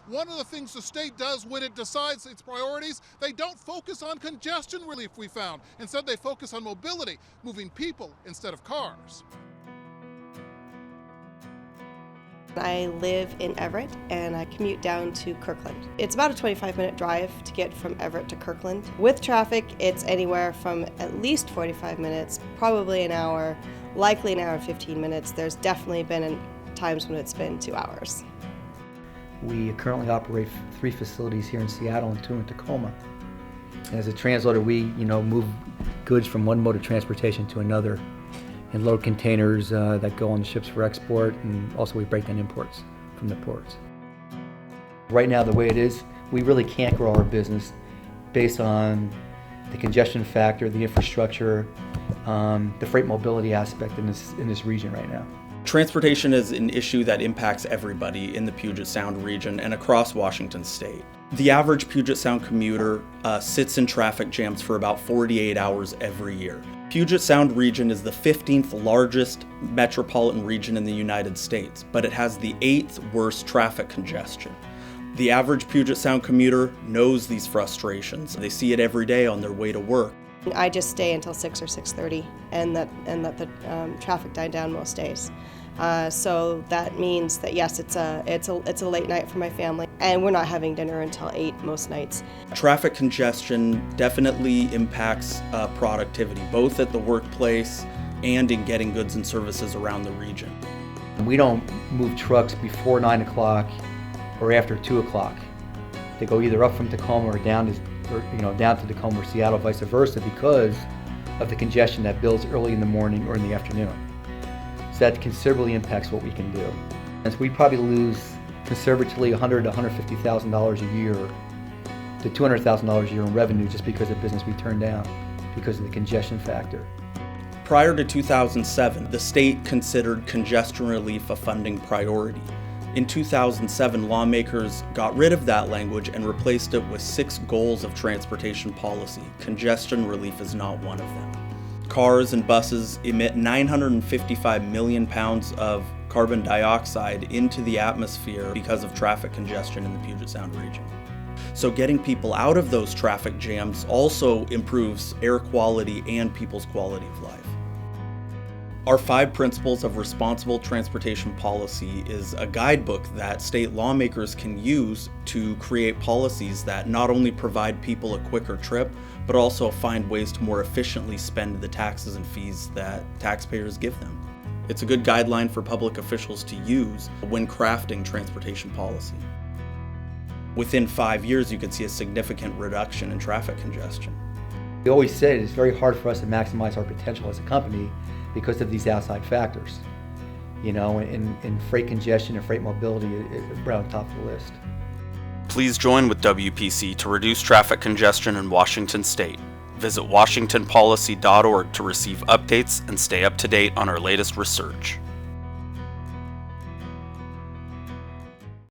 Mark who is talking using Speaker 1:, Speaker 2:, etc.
Speaker 1: One of the things the state does when it decides its priorities, they don't focus on congestion relief, we found. Instead, they focus on mobility, moving people instead of cars.
Speaker 2: I live in Everett and I commute down to Kirkland. It's about a 25-minute drive to get from Everett to Kirkland. With traffic, it's anywhere from at least 45 minutes, probably an hour, likely an hour and 15 minutes. There's definitely been times when it's been 2 hours.
Speaker 3: We currently operate 3 facilities here in Seattle and 2 in Tacoma. As a transloader, we move goods from one mode of transportation to another and load containers that go on ships for export, and also we break down imports from the ports. Right now, the way it is, we really can't grow our business based on the congestion factor, the infrastructure, the freight mobility aspect in this region right now.
Speaker 4: Transportation is an issue that impacts everybody in the Puget Sound region and across Washington state. The average Puget Sound commuter sits in traffic jams for about 48 hours every year. Puget Sound region is the 15th largest metropolitan region in the United States, but it has the 8th worst traffic congestion. The average Puget Sound commuter knows these frustrations. They see it every day on their way to work.
Speaker 2: I just stay until 6 or 6:30 and let the traffic die down most days. So that means that yes, it's a late night for my family, and we're not having dinner until 8 most nights.
Speaker 4: Traffic congestion definitely impacts productivity, both at the workplace and in getting goods and services around the region.
Speaker 3: We don't move trucks before 9 o'clock or after 2 o'clock. They go either up from Tacoma or down to Tacoma or Seattle, vice versa, because of the congestion that builds early in the morning or in the afternoon. So that considerably impacts what we can do. And so we probably lose conservatively $100,000 to $150,000 a year to $200,000 a year in revenue just because of business we turn down because of the congestion factor.
Speaker 4: Prior to 2007, the state considered congestion relief a funding priority. In 2007, lawmakers got rid of that language and replaced it with 6 goals of transportation policy. Congestion relief is not one of them. Cars and buses emit 955 million pounds of carbon dioxide into the atmosphere because of traffic congestion in the Puget Sound region. So getting people out of those traffic jams also improves air quality and people's quality of life. Our 5 Principles of Responsible Transportation Policy is a guidebook that state lawmakers can use to create policies that not only provide people a quicker trip, but also find ways to more efficiently spend the taxes and fees that taxpayers give them. It's a good guideline for public officials to use when crafting transportation policy. Within 5 years, you could see a significant reduction in traffic congestion.
Speaker 3: We always said it's very hard for us to maximize our potential as a company because of these outside factors. And freight congestion and freight mobility is right on top of the list.
Speaker 5: Please join with WPC to reduce traffic congestion in Washington state. Visit washingtonpolicy.org to receive updates and stay up to date on our latest research.